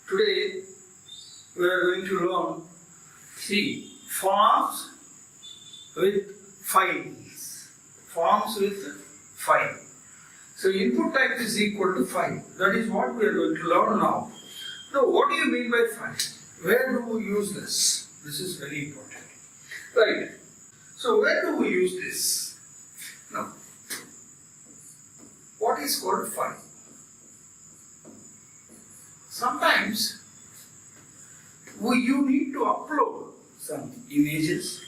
Today we are going to learn forms with files. Forms with file. So input type is equal to file. That is what we are going to learn now. Now what do you mean by file? Where do we use this? This is very important. Right. So where do we use this? Now, what is called file? Sometimes you need to upload some images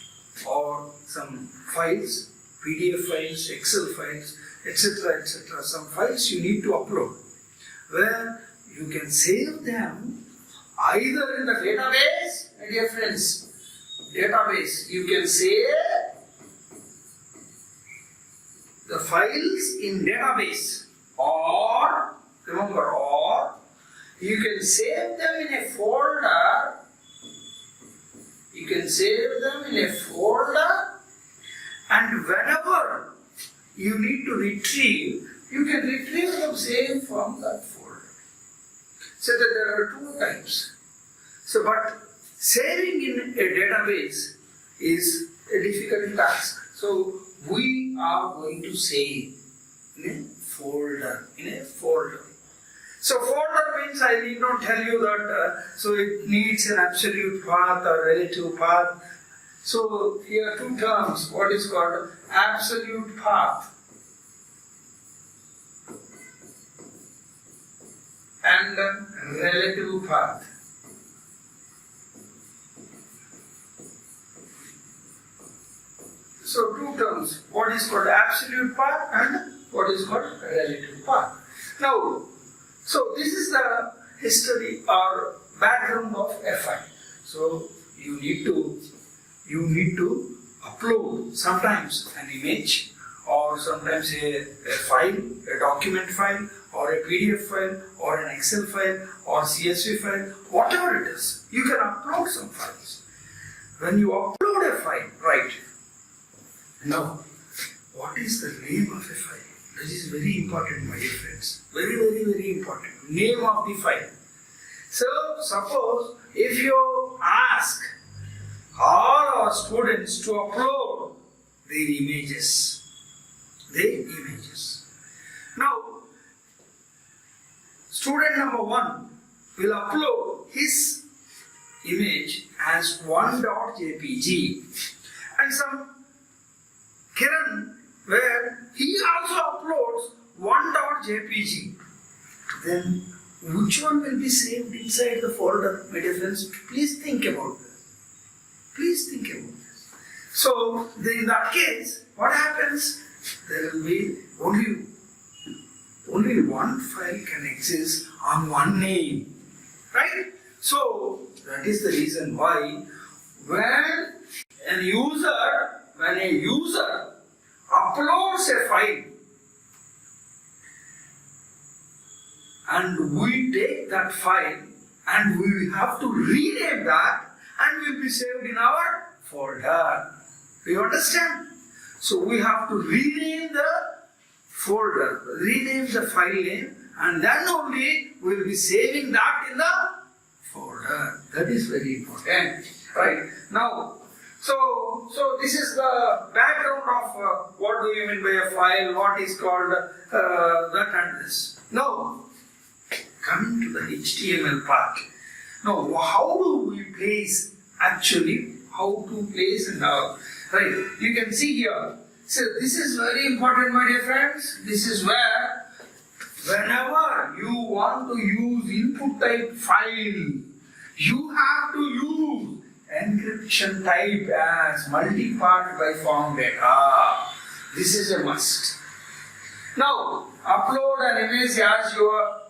or some files, PDF files, Excel files, etc. etc. Some files you need to upload where you can save them either in the database, my dear friends, database, you can save the files in database, or remember, or you can save them in a folder. You can save them in a folder, and whenever you need to retrieve, you can retrieve them same from that folder. So that there are two types. So, but saving in a database is a difficult task. So we are going to save in a folder. So folder means I need not tell you that, so it needs an absolute path or relative path. So here are two terms, what is called absolute path and relative path. So two terms, what is called absolute path and what is called relative path. Now, so this is the history or background of a file. So you need to upload sometimes an image or sometimes a file, a document file or a PDF file or an Excel file or CSV file, whatever it is. You can upload some files. When you upload a file, right? Now, what is the name of a file? That is very important, my dear friends. Very, very, very important. Name of the file. So, suppose if you ask all our students to upload their images. Now, student number 1 will upload his image as 1.jpg and some Kiran where he also uploads 1.jpg. Then which one will be saved inside the folder, my dear friends? Please think about this. Please think about this. So in that case, what happens? There will be only one file can exist on one name. Right? So that is the reason why when a user uploads a file and we take that file and we have to rename that and will be saved in our folder. Do you understand? So we have to rename the folder, rename the file name, and then only we will be saving that in the folder. That is very important. Right? Now, so this is the background of what do you mean by a file, what is called that and this. Now, coming to the HTML part. Now, how do we place actually, how to place and how, right? You can see here. So this is very important, my dear friends. This is where whenever you want to use input type file, you have to use encryption type as multi-part by form data. This is a must. Now, upload an image as your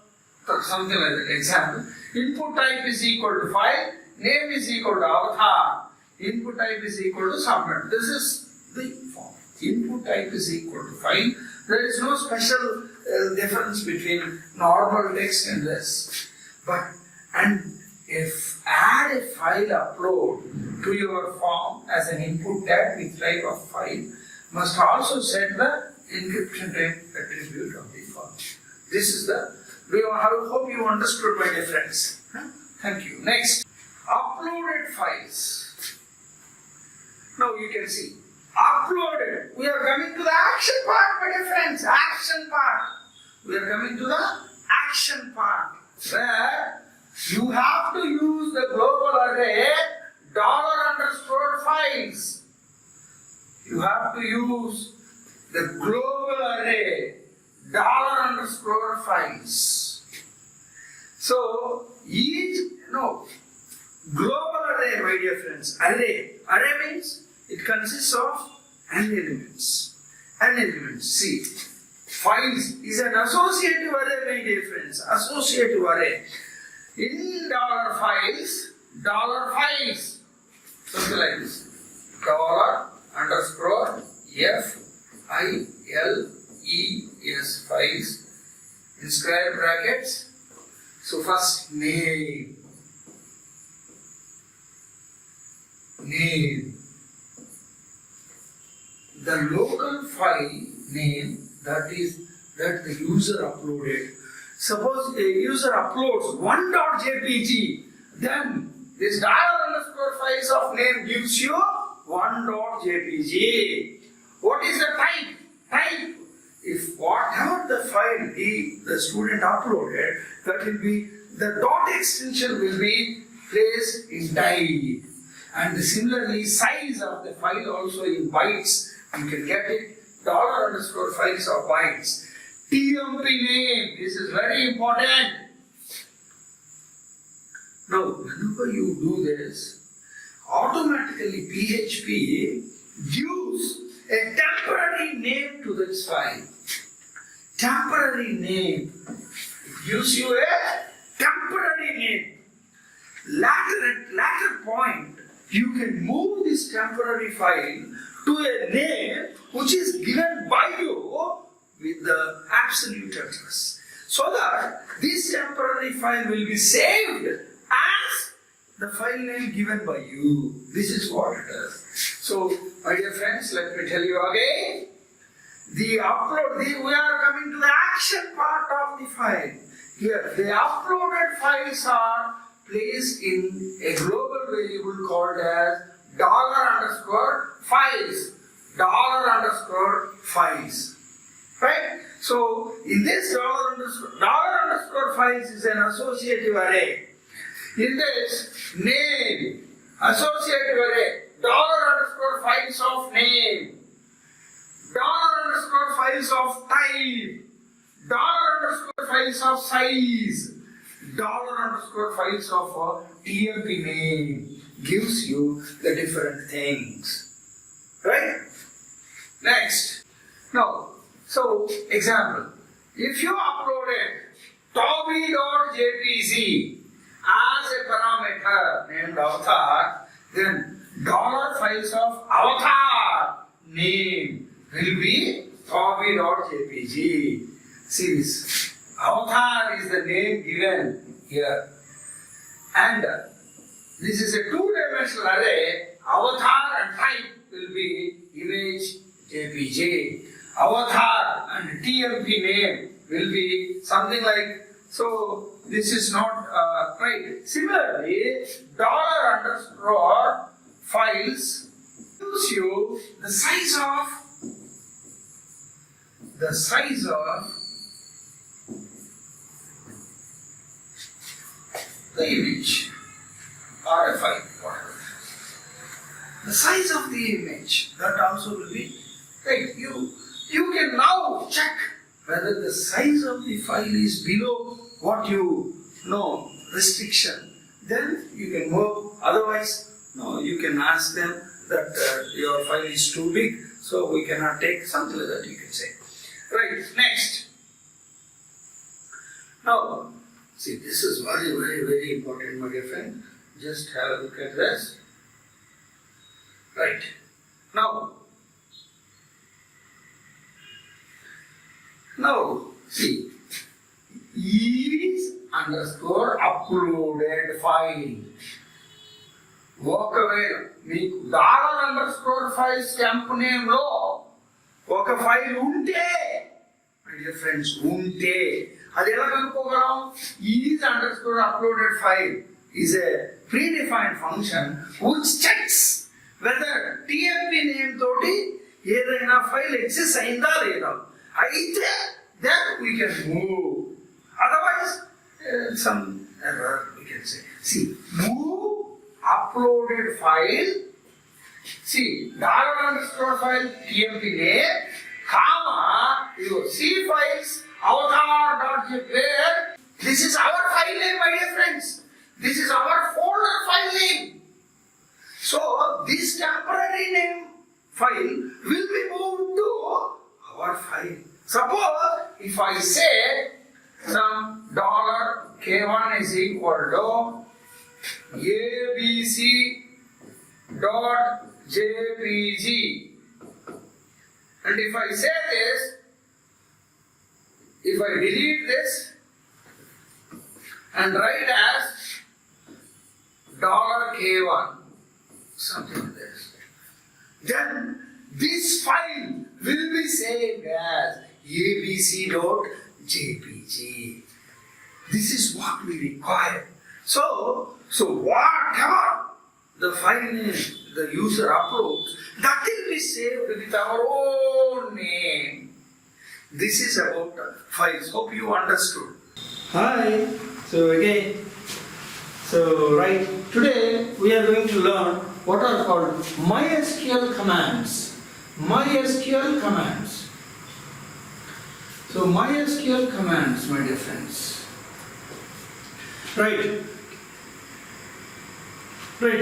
something like that. Example. Input type is equal to file, name is equal to avatar, input type is equal to submit. This is the form. Input type is equal to file. There is no special difference between normal text and this. And if add a file upload to your form as an input tag with type of file, must also set the encryption type attribute of the form. This is the, I hope you understood, my dear friends. Thank you. Next, uploaded files. Now you can see, uploaded. We are coming to the action part, my dear friends. Action part. We are coming to the action part, where you have to use the global array $_files. You have to use the global array $_files. So global array, my dear friends. Array means it consists of n elements. See, files is an associative array, my dear friends. Associative array. In $files, something like this. $_files, files, in square brackets. So first name. The local file name that the user uploaded. Suppose a user uploads one.jpg, then this $_files of name gives you one.jpg. What is the type? If whatever the file the student uploaded, that will be the dot extension will be placed in type. And similarly, size of the file also in bytes. You can get it $_files of bytes. TMP name. This is very important. Now, whenever you do this, automatically PHP gives a temporary name to this file. Temporary name. It gives you a temporary name. Later point, you can move this temporary file to a name which is given by you with the absolute address. So that this temporary file will be saved as the file name given by you. This is what it is. So, my dear friends, let me tell you again. We are coming to the action part of the file. Here, the uploaded files are placed in a global variable called as $_files. $_files. Right? So, in this $_files is an associative array. In this, name, associative array, $_files of name, $_files of type, $_files of size, $_files of TMP name gives you the different things. Right? Next. Now, so example. If you uploaded toby.jpg as a parameter named avatar, then $files of avatar name will be toby.jpg. See this. Avatar is the name given here. And this is a two-dimensional array. Avatar and type will be image JPG. Avatar and TMP name will be something like, so this is not right. Similarly, $_files gives you the size of the image or a file, whatever. The size of the image, that also will be right. You can now check whether the size of the file is below what you know, restriction. Then you can move. Otherwise, no, you can ask them that your file is too big, so we cannot take, something like that you can say. Right, next. Now, see, this is very, very, very important, my dear friend. Just have a look at this. Right. Now, see, is _uploaded file. ఒకవేళ మీకు $_file stamp name లో ఒక file ఉంటే, my dear friends, ఉంటే అది ఎలా కనుక్కోగలం? is _uploaded file is a predefined function which checks whether TMP name toti ఏదైనా file exist అయిందా లేదా. అయితే then we can move. Otherwise, some error we can say. See, move uploaded file. See, $_file TMP name, comma, your C files, avatar.zip where this is our file name, my dear friends. This is our folder file name. So, this temporary name file will be moved to our file. Suppose if I say some $K1 is equal to abc.jpg, and if I say this, if I delete this and write as $K1, something like this, then this file will be saved as abc.jpg. This is what we require. So whatever the file name the user uploads, that will be saved with our own name. This is about files. Hope you understood. Hi. Right, today we are going to learn what are called mysql commands. mysql commands. So mysql commands, my dear friends. Right,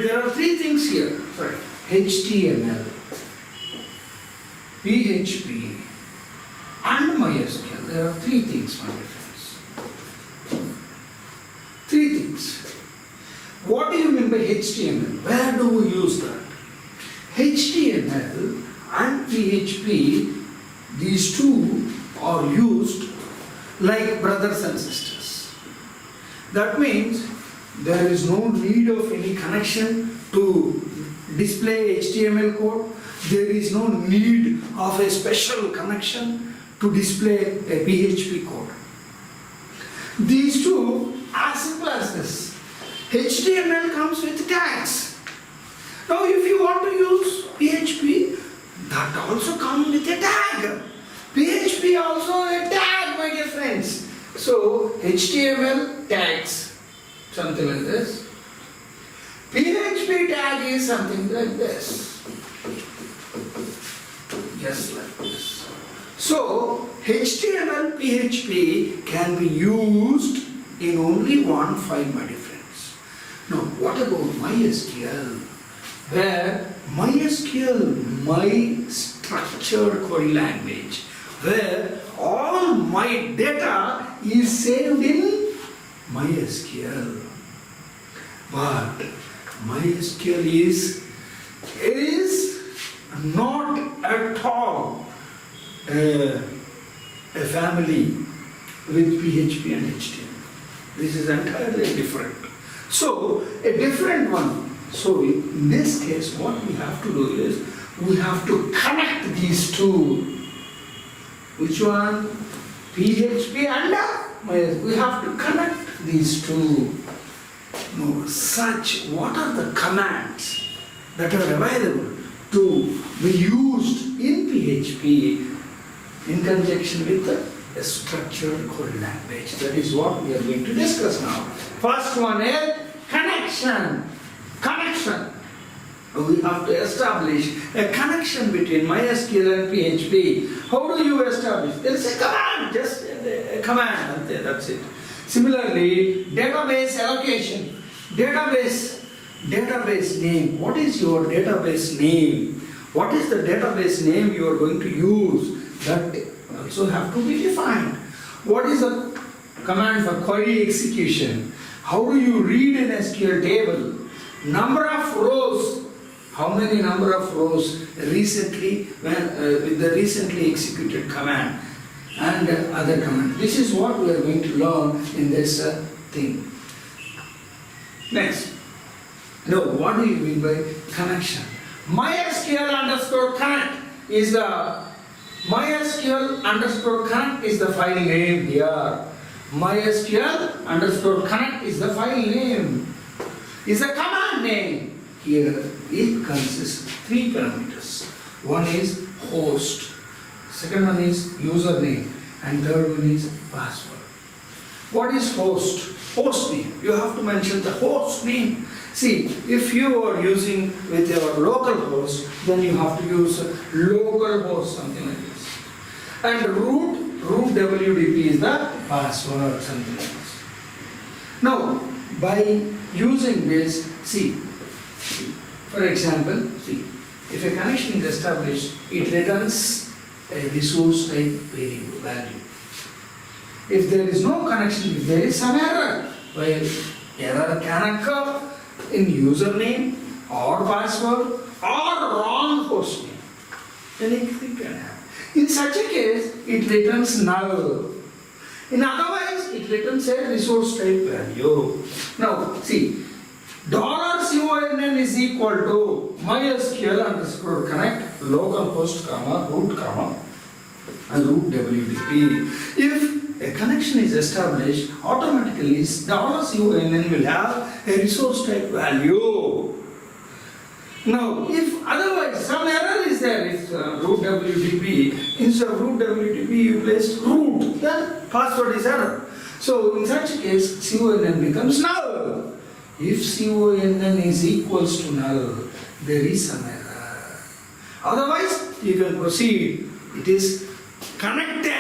there are three things here. Right. HTML, PHP and mysql. There are three things, my dear friends. Three things. What do you mean by HTML? Where do we use that? HTML and PHP, these two are used like brothers and sisters. That means there is no need of any connection to display HTML code. There is no need of a special connection to display a PHP code. These two are simple as this. HTML comes with tags. Now if you want to use PHP, that also comes with a tag. PHP also a tag, my dear friends. So HTML tags, something like this. PHP tag is something like this. Just like this. So HTML, PHP can be used in only one file, my dear friends. Now what about mysql? Where mysql, my structured query language, where all my data is saved in mysql. But mysql is not at all a family with PHP and HTML. This is entirely different. So a different one. So in this case, what we have to do is we have to connect these two. Which one? PHP and mysql. We have to connect these two. Now, what are the commands that are available to be used in PHP in conjunction with a structured query language? That is what we are going to discuss now. First one is connection. Connection. We have to establish a connection between mysql and PHP. How do you establish? There is a command, just a command, that's it. Similarly, database allocation. Database name. What is your database name? What is the database name you are going to use? That also have to be defined. What is the command for query execution? How do you read an SQL table? Number of rows. How many number of rows recently with the recently executed command and other command. This is what we are going to learn in this thing. Next. Now, what do you mean by connection? mysql underscore connect is the file name here. mysql underscore connect is the file name. is a command name. Here it consists 3 parameters. One is host, second one is username, and third one is password. What is host? Host name. You have to mention the host name. See, if you are using with your local host, then you have to use local host, something like this. And root WDP is the password, something like this. Now, by using this, see, for example, see, if a connection is established, it returns a resource type variable value. If there is no connection, if there is some error, where error can occur in username or password or wrong host name, then anything can happen. In such a case, it returns null. In otherwise, it returns a resource type value. Now, see, $CONN is equal to mysql underscore connect localhost comma root comma and root WDP. If a connection is established, automatically $CONN will have a resource type value. Now, if otherwise some error is there, if root WDP, instead of root WDP you placed root, then password is error. So in such a case, CONN becomes null. If CONN is equals to null, there is some error. Otherwise, you can proceed. It is connected.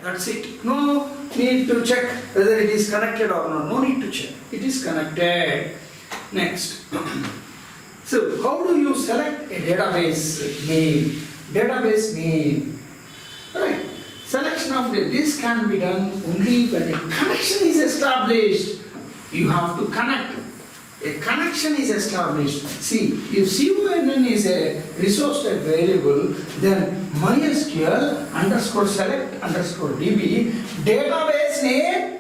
That's it. No need to check whether it is connected or not. No need to check. It is connected. Next. So, how do you select a database name? Database name. Right. Selection of this can be done only when a connection is established. You have to connect. A connection is established. See, if CONN is a resource type variable, then mysql underscore select underscore db database name,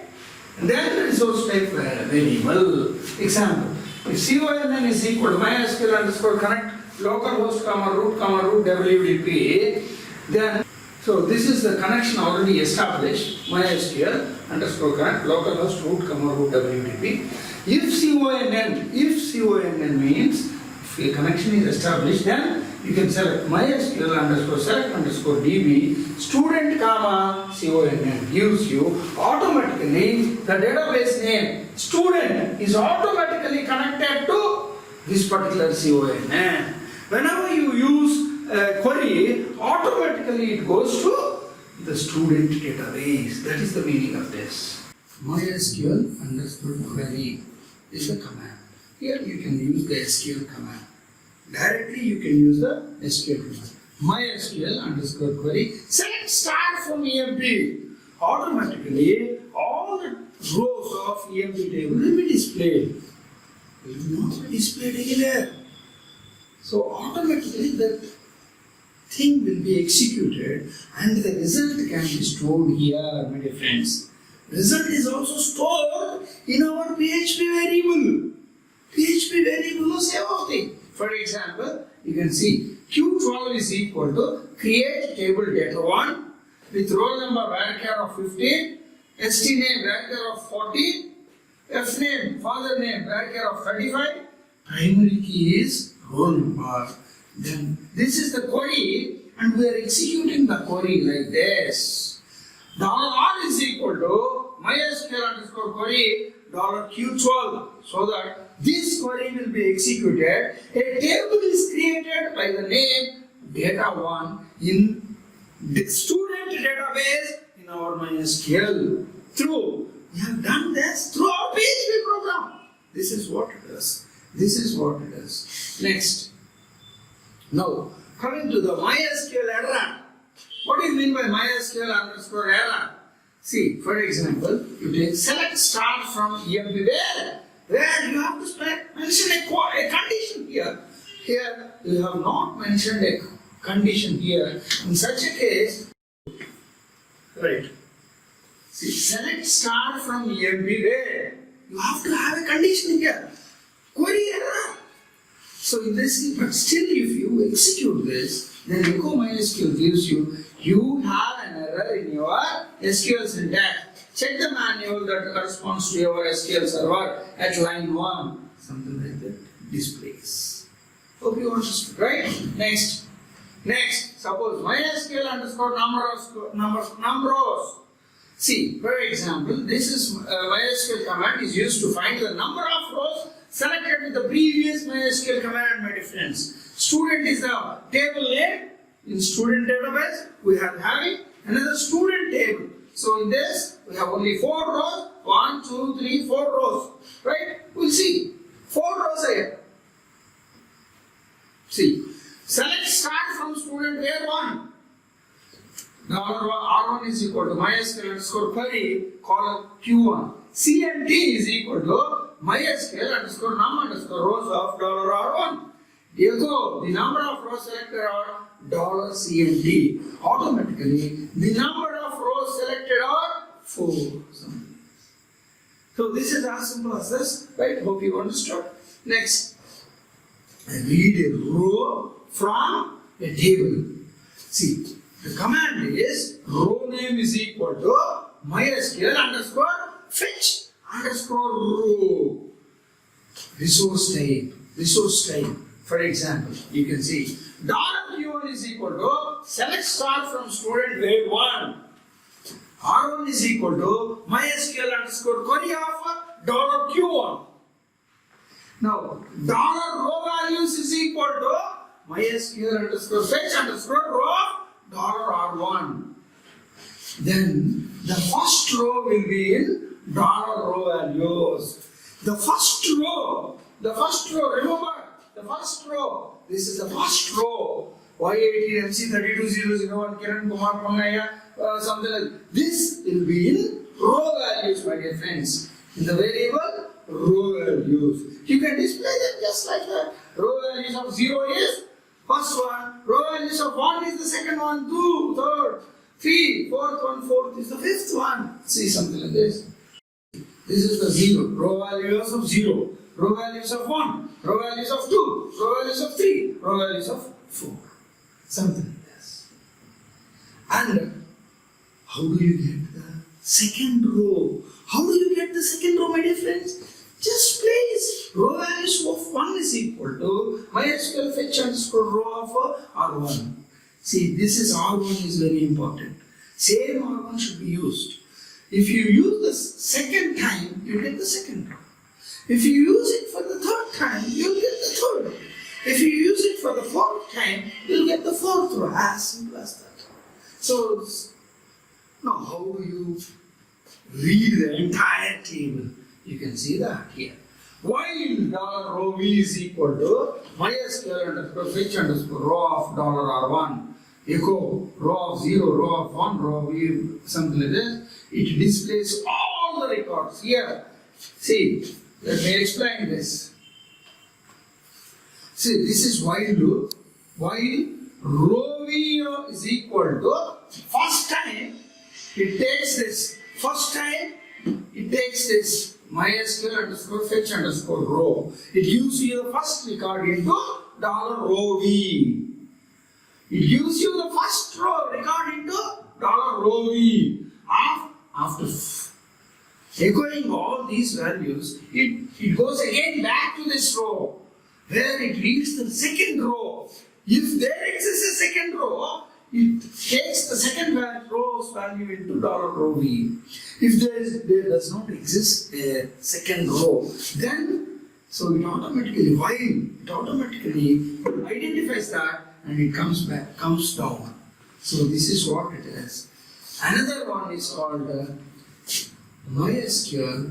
then resource type variable. Example, if CONN is equal to mysql underscore connect localhost comma root WDP, then so this is the connection already established, mysql underscore connect localhost root WDP. If CONN means if a connection is established, then you can select mysql underscore select underscore db student comma CONN gives you automatically the database name student is automatically connected to this particular CONN. Whenever you use a query, automatically it goes to the student database. That is the meaning of this. mysql underscore query is the command. Here you can use the SQL command. Directly you can use the SQL command. mysql underscore query select star from EMP. Automatically all the rows of EMP table will be displayed. It will not be displayed anywhere. So automatically that thing will be executed and the result can be stored here, my dear friends. Result is also stored in our PHP variable. PHP variable knows everything. For example, you can see Q12 is equal to create table data 1 with roll number varchar of 15, ST name varchar of 14, F name, father name varchar of 35, primary key is roll number. Then this is the query and we are executing the query like this. $R is equal to mysql underscore query $Q12 so that this query will be executed. A table is created by the name data1 in the student database in our MySQL. We have done this through our PHP program. This is what it does. This is what it does. Next. Now, coming to the MySQL error. What do you mean by MySQL underscore error? See, for example, you take select star from EMP where you have to mention a condition here. Here, you have not mentioned a condition here. In such a case, right? See, select star from EMP where you have to have a condition here. Query error. So in this, but still if you execute this, then echo MySQL gives you have an error in your SQL syntax. check the manual that corresponds to your SQL server at line 1. Something like that displays. Hope you understood, right? Next, suppose mysql underscore numbers. See, for example, this is mysql command is used to find the number of rows selected with the previous mysql command, my friends. Student is the table name. In student database, we have having another student table. So in this, we have only 4 rows. 1, 2, 3, 4 rows. Right? We'll see. 4 rows here. See. Select start from student where 1. R1 is equal to mysql underscore query column Q1. C and D is equal to mysql underscore num underscore rows of $R1. Therefore, the number of rows selected are $C and D. Automatically, the number of rows selected are 4. So this is as simple as this, right? Hope you understood. Next, read a row from a table. See, the command is row name is equal to mysql underscore fetch underscore row. Resource type. For example, you can see $Q1 is equal to select start from student grade 1. R1 is equal to mysql underscore query of $Q1. Now, $row values is equal to mysql underscore fetch underscore row of $R1. Then the first row will be in $row values. The first row, remember, the first row, this is the first row. Y18 MC32001 Kiran Kumar Pangaya, something like this will be in row values, my dear friends. In the variable row values. You can display them just like that. Row values of 0 is first one, row values of 1 is the second one, 2, third, 3, fourth one, fourth is the fifth one. See something like this. This is the 0, row values of 0, row values of 1, row values of 2, row values of 3, row values of 4. Something like this. And how do you get the second row? How do you get the second row, my dear friends? Just place row values of 1 is equal to mysql fetch underscore row of R1. See, this is R1 is very important. Same R1 should be used. If you use this second time, you get the second row. If you use it for the third time, you'll get the third row. If you use it for the fourth time, you'll get the fourth row. As simple as that. So, now how do you read the entire table? You can see that here. While $row v is equal to mysql underscore fetch underscore row of $R1. Echo row of 0, row of 1, row of v, something like this. It displays all the records here. See, let me explain this. See, this is while loop. While row v is equal to first time it takes this. First time it takes this mysql underscore fetch underscore row. It gives you the first record into $row v. It gives you the first row record into $row v. After echoing all these values, it goes again back to this row where it reads the second row. If there exists a second row, it takes the second row's value into $row v. If there does not exist a second row, then so it automatically identifies that and it comes down. So this is what it is. Another one is called mysql